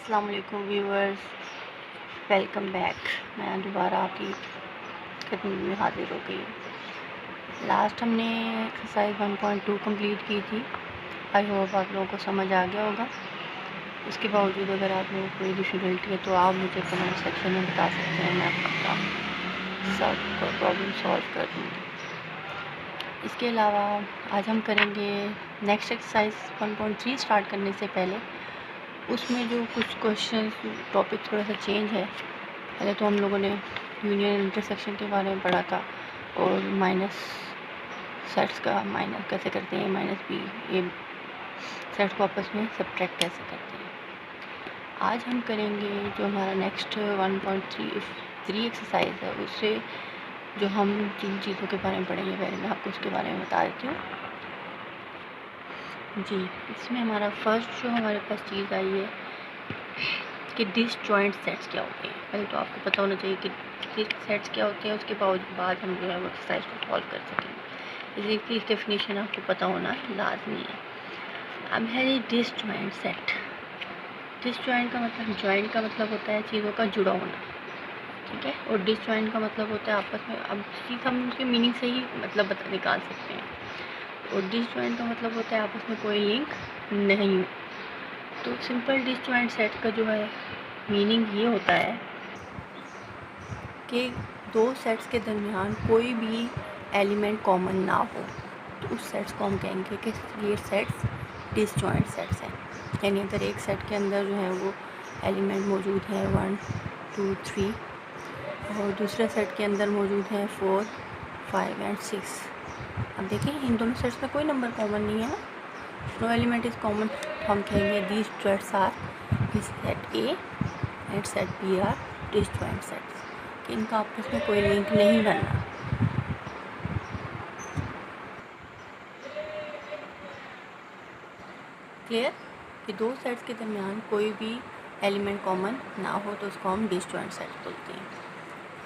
अस्सलाम वालेकुम viewers, welcome back. मैं दोबारा आपकी खिदमत में हाजिर हो गई। लास्ट हमने एक्सरसाइज 1.2 कंप्लीट की थी। आई होप आप लोगों को समझ आ गया होगा। इसके बावजूद अगर आप लोगों को कोई डिफ़िकल्टी है तो आप मुझे कमेंट सेक्शन में बता सकते हैं, मैं आपका सब प्रॉब्लम सॉल्व कर दूँगी। इसके अलावा आज हम करेंगे नेक्स्ट एक्सरसाइज 1.3 स्टार्ट करने से पहले उसमें जो कुछ क्वेश्चन टॉपिक थोड़ा सा चेंज है। पहले तो हम लोगों ने यूनियन इंटरसेक्शन के बारे में पढ़ा था और माइनस सेट्स का माइनस कैसे करते हैं, माइनस बी ए सेट्स को आपस में सब्ट्रैक्ट कैसे करते हैं। आज हम करेंगे जो हमारा नेक्स्ट 1.3 एक्सरसाइज है, उससे जो हम जिन चीज़ों के बारे में पढ़ेंगे पहले मैं आपको उसके बारे में बता देती हूँ जी। इसमें हमारा फर्स्ट जो हमारे पास चीज़ आई है कि डिसजॉइंट सेट्स क्या होते हैं। पहले तो आपको पता होना चाहिए कि सेट्स क्या होते हैं, उसके बाद हम जो है वो एक्सरसाइज को सॉल्व कर सकेंगे। इसकी डेफिनेशन आपको पता होना लाजमी है। अब है ये डिसजॉइंट सेट। डिसजॉइंट का मतलब, जॉइंट का मतलब होता है चीज़ों का जुड़ा होना, ठीक है, और डिसजॉइंट का मतलब होता है आपस में, अब चीज़ हम उसके मीनिंग से ही मतलब निकाल सकते हैं। और डिसजॉइंट का मतलब होता है आपस में कोई लिंक नहीं हो। तो सिंपल डिसजॉइंट सेट का जो है मीनिंग ये होता है कि दो सेट्स के दरमियान कोई भी एलिमेंट कॉमन ना हो, तो उस सेट्स को हम कहेंगे कि ये सेट्स डिसजॉइंट सेट्स हैं। यानी अगर एक सेट के अंदर जो है वो एलिमेंट मौजूद है 1 2 3 और दूसरे सेट के अंदर मौजूद है 4 5 एंड 6। अब देखें इन दोनों सेट्स में कोई नंबर कॉमन नहीं है ना, नो एलिमेंट इज़ कॉमन। हम कहेंगे these sets are set A and set B are disjoint sets, कि इनका आपस में कोई लिंक नहीं बनना। क्लियर? कि दो सेट्स के दरमियान कोई भी एलिमेंट कॉमन ना हो तो उसको हम डिसजॉइंट सेट बोलते हैं,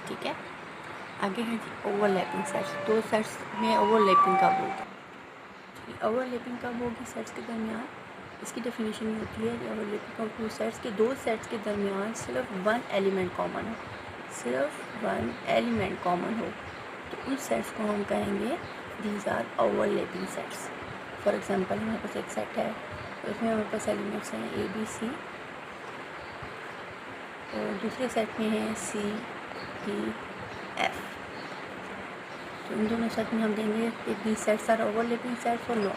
ठीक है। आगे है जी ओवरलैपिंग सेट्स। दो सेट्स में ओवरलैपिंग कब होगी? ओवरलैपिंग कब होगी सेट्स के दरमियान? इसकी डेफिनेशन ये होती है कि ओवरलैपिंग ऑफ टू सेट्स के दो सेट्स के दरमियान सिर्फ वन एलिमेंट कॉमन हो, सिर्फ वन एलिमेंट कॉमन हो, तो उन सेट्स को हम कहेंगे these are overlapping sets. For example हमारे पास एक सेट है, उसमें हमारे पास एलिमेंट्स हैं ए बी सी, और दूसरे सेट में है सी डी एफ। तो इन दोनों सेट में हम देंगे कि these sets are overlapping sets और नो।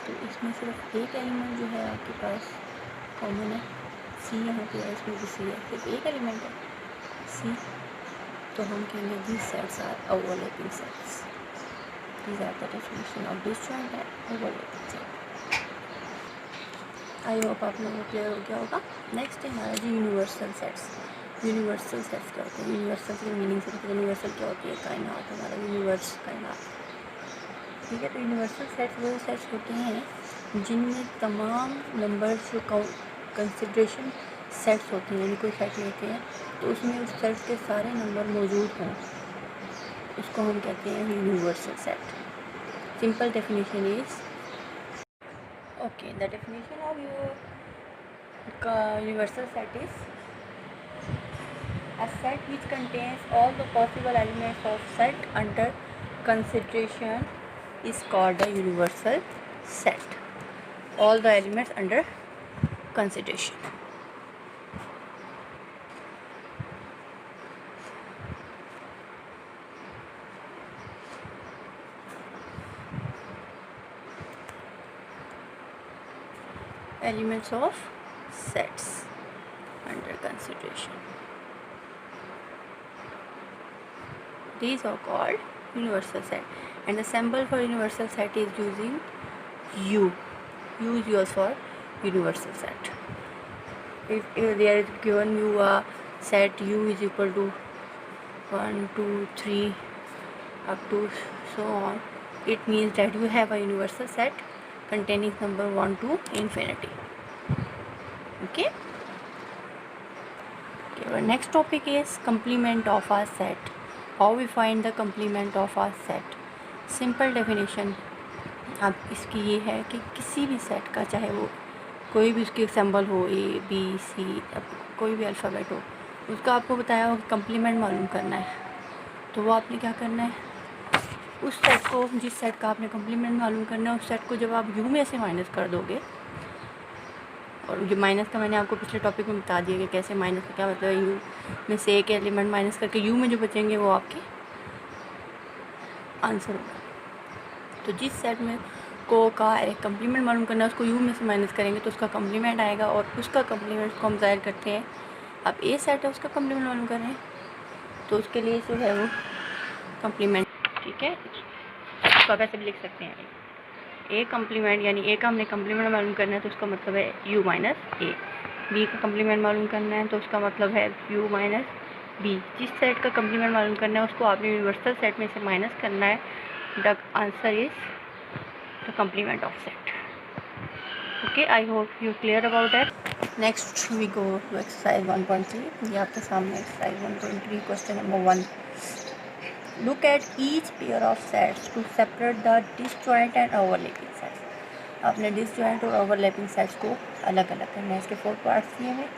तो इसमें सिर्फ एक एलिमेंट जो है आपके पास कॉमन है, सी यहाँ पे है, इसमें भी सी है, सिर्फ एक एलिमेंट है सी, तो हम कहेंगे these sets are overlapping sets. These are the definition of disjoint and overlapping set. I hope आप लोगों को क्लियर हो गया होगा। नेक्स्ट है हमारा जी यूनिवर्सल सेट्स। यूनिवर्सल सेट्स क्या होते हैं? यूनिवर्सल की मीनिंग से यूनिवर्सल क्या होती है? कायनात, हमारा यूनिवर्स कायनात, ठीक है। तो यूनिवर्सल सेट्स वो सेट्स होते हैं जिनमें तमाम नंबर्स जो कंसिडरेशन सेट्स होते हैं, यानी कोई सेट लेते हैं तो उसमें उस सेट्स के सारे नंबर मौजूद हों, उसको हम कहते हैं universal set. Simple definition is okay, the definition of your universal set is a set which contains all the possible elements of set under consideration is called a universal set. All the elements under consideration. Elements of sets under consideration, these are called universal set, and the symbol for universal set is using U. U is used for universal set. If there is given you a set U is equal to 1 2 3 up to so on, it means that you have a universal set containing number 1 to infinity. Okay, our next topic is complement of a set. How we find the complement of a set? Simple definition अब इसकी ये है कि किसी भी set का, चाहे वो कोई भी उसकी सिंबल हो, A B C, कोई भी अल्फ़ाबेट हो, उसका आपको बताया हो कि कम्प्लीमेंट मालूम करना है। तो वो आपने क्या करना है, उस सेट को, जिस सेट का आपने कम्प्लीमेंट मालूम करना है, उस सेट को जब आप U में से माइनस कर दोगे, और जो माइनस का मैंने आपको पिछले टॉपिक में बता दिया कि कैसे माइनस का क्या मतलब है, U में से एक एलिमेंट माइनस करके U में जो बचेंगे वो आपके आंसर होगा। तो जिस सेट में को का एक कम्प्लीमेंट मालूम करना है, उसको U में से माइनस करेंगे तो उसका कम्प्लीमेंट आएगा, और उसका कम्प्लीमेंट को हम ज़ाहिर करते हैं। अब A सेट है, उसका कम्प्लीमेंट मालूम कर रहे हैं, तो उसके लिए जो है वो कम्प्लीमेंट, ठीक है, उसका कैसे भी लिख सकते हैं, A कम्प्लीमेंट, यानी A का हमने कम्प्लीमेंट मालूम करना है तो उसका मतलब है U माइनस A। B का कम्प्लीमेंट मालूम करना है तो उसका मतलब है U माइनस B। जिस सेट का कम्प्लीमेंट मालूम करना है उसको आपने यूनिवर्सल सेट में से माइनस करना है। The answer is the complement of set. Okay, I hope you clear about that. Next we go to exercise 1.3। ये आपके सामने exercise 1.3 question number 1। Look at each pair of sets to separate the disjoint and overlapping sets. आपने disjoint और overlapping sets को अलग अलग करना है। इसके 4 पार्ट्स दिए हैं,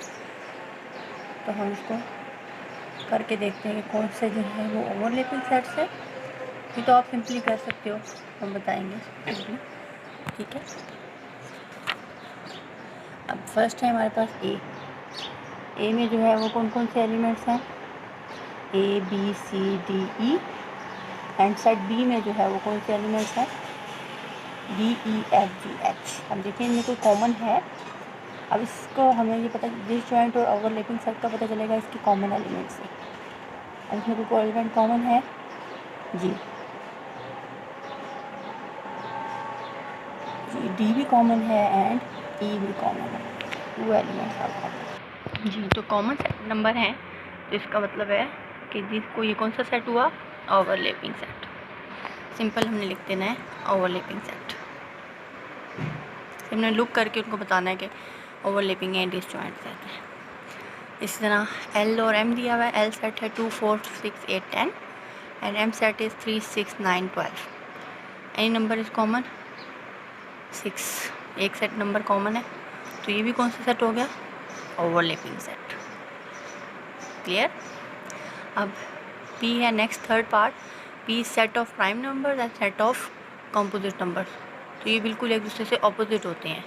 तो हम इसको करके देखते हैं कि कौन से जो है वो ओवरलैपिंग सेट्स है। ये तो आप सिंपली कर सकते हो, हम बताएंगे सिंपली, ठीक है। अब फर्स्ट है हमारे पास ए में जो है वो कौन कौन से एलिमेंट्स हैं, A B C D E, and set B में जो है वो कौन से एलिमेंट्स हैं, D E F G H। हम देखिए इनमें कोई कॉमन है। अब इसको हमें ये पता, डिसजॉइंट और ओवरलैपिंग सेट का पता चलेगा इसके कॉमन एलिमेंट से। अब इसमें कोई एलिमेंट कॉमन है जी, डी भी कॉमन है एंड ई भी कॉमन है, 2 एलिमेंट्स आर कॉमन जी। तो कॉमन नंबर हैं, तो इसका मतलब है कि जिसको ये कौन सा सेट हुआ, ओवरलैपिंग सेट। सिंपल हमने लिख देना है ओवरलैपिंग सेट। हमने लुक करके उनको बताना है कि ओवरलैपिंग एंड डिसजॉइंट सेट है। इसी तरह एल और एम दिया हुआ है। एल सेट है 2 4 6 8 10 and M set is 3 6 9 12। Any number is common 6, एक सेट नंबर कॉमन है, तो ये भी कौन सा सेट हो गया, ओवरलैपिंग सेट। क्लियर। अब पी है next third part. P set of prime number and set of composite number. तो ये बिल्कुल एक दूसरे से ऑपोजिट होते हैं,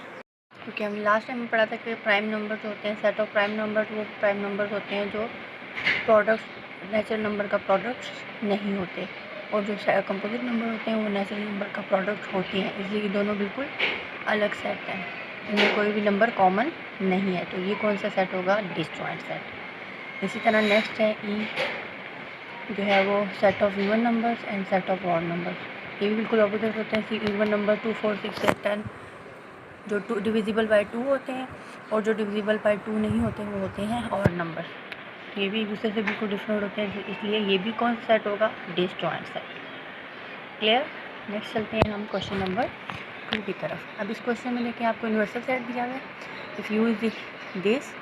क्योंकि हमने लास्ट टाइम में पढ़ा था कि प्राइम नंबर जो होते हैं, सेट ऑफ प्राइम नंबर, वो प्राइम नंबर होते हैं जो प्रोडक्ट नेचुरल नंबर का प्रोडक्ट नहीं होते, और जो कंपोजिट नंबर होते हैं वो नेचुरल नंबर का प्रोडक्ट होते हैं। इसलिए ये दोनों बिल्कुल अलग सेट हैं, इनमें कोई भी नंबर कॉमन नहीं है, तो ये कौन सा सेट होगा, डिसजॉइंट सेट। इसी तरह नेक्स्ट है ई, जो है वो set of even numbers and set of odd numbers. ये भी बिल्कुल ऑपोजिट होते हैं। इवन नंबर 2 4 6 8 10 जो डिविजिबल बाय 2 होते हैं, और जो डिविजिबल बाय 2 नहीं होते वो होते हैं ऑड नंबर। ये भी एक दूसरे से बिल्कुल डिफरेंट होते हैं, इसलिए ये भी कौन सा सेट होगा, डिसजॉइंट सेट। क्लियर। नेक्स्ट चलते हैं हम क्वेश्चन नंबर 2 की तरफ। अब इस क्वेश्चन में देखिए आपको यूनिवर्सल सेट दिया हुआ है। If you is this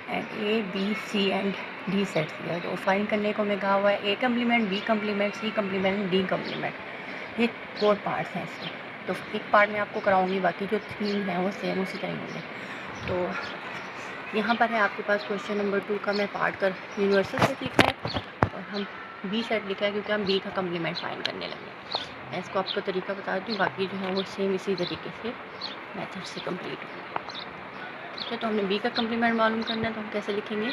and A B C and D set दिया है, तो फाइंड करने को हमें कहा हुआ है A complement, B complement, C complement, D complement. ये 4 पार्ट्स हैं इसमें, तो एक पार्ट में आपको कराऊंगी, बाकी जो 3 हैं वो सेम उसी तरह होंगे। तो यहाँ पर है आपके पास क्वेश्चन नंबर 2 का मैं पार्ट कर यूनिवर्सल सेट लिखा है, और हम B सेट लिखा है क्योंकि हम B का कम्प्लीमेंट फाइंड करने लगे। मैं इसको आपको तरीका बता दूँ, बाकी जो है वो सेम इसी तरीके से मेथड से कंप्लीट होंगे। ठीक है, तो हमने B का कम्प्लीमेंट मालूम करना है, तो हम कैसे लिखेंगे,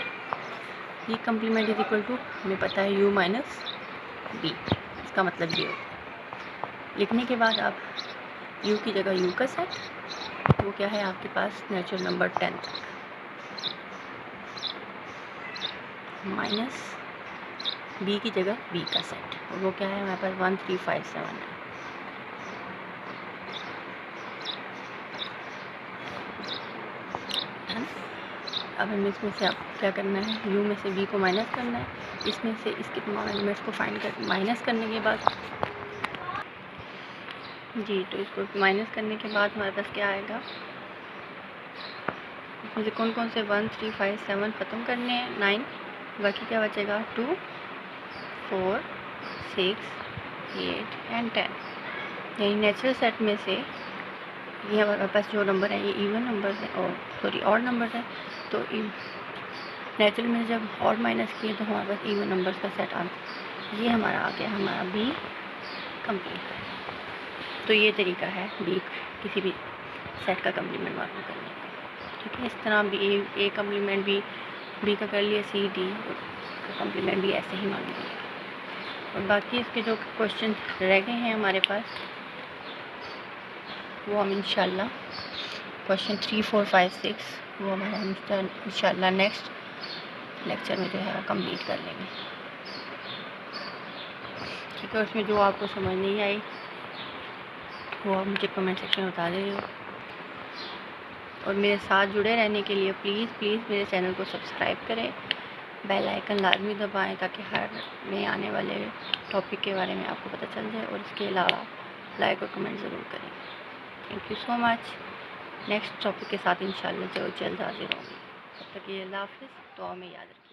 B complement is equal to, हमें पता है U माइनस B, इसका मतलब ये होगा। लिखने के बाद आप U की जगह U का सेट, वो क्या है आपके पास, नेचुरल नंबर 10 माइनस B की जगह B का सेट, और वो क्या है हमारे पास 1 3 5 7 है। अब हमें इसमें से आप क्या करना है, U में से B को माइनस करना है, इसमें से इसके तमाम एलिमेंट्स को फाइंड कर माइनस करने के बाद जी, तो इसको माइनस करने के बाद हमारे पास क्या आएगा, इसमें से कौन कौन से 1 3 5 7 ख़त्म करने हैं, 9, बाकी क्या बचेगा 2 4 6 8 एंड 10। यानी नेचुरल सेट में से ये हमारे पास जो नंबर है ये इवन नंबर है और सॉरी ऑड नंबर है। तो नेचुरल में जब ऑड माइनस किए तो हमारे पास इवन नंबर्स का सेट आ गया। ये हमारा आ गया हमारा बी कंप्लीट है। तो ये तरीका है बी किसी भी सेट का कम्प्लीमेंट मालूम करने का। ठीक है, इस तरह बी ए कम्प्लीमेंट बी का कर लिया, सी डी का कम्प्लीमेंट भी ऐसे ही मालूम करेंगे। और बाकी इसके जो क्वेश्चन रह गए हैं हमारे पास वो हम इंशाल्लाह क्वेश्चन 3, 4, 5, 6 वो हमारा इंशाल्लाह नेक्स्ट लेक्चर में जो है वो कंप्लीट कर लेंगे। ठीक है, उसमें जो आपको समझ नहीं आई वो आप मुझे कमेंट सेक्शन में बता दीजिए। और मेरे साथ जुड़े रहने के लिए प्लीज़ मेरे चैनल को सब्सक्राइब करें, बेल आइकन लाजमी दबाएं ताकि हर नए आने वाले टॉपिक के बारे में आपको पता चल जाए। और इसके अलावा लाइक और कमेंट ज़रूर करें। Thank you so much. Next topic के साथ इंशाल्लाह जल्द हाजिर होंगे। तब तक ये अल्लाह हाफ़िज़, दुआ में याद रखिए।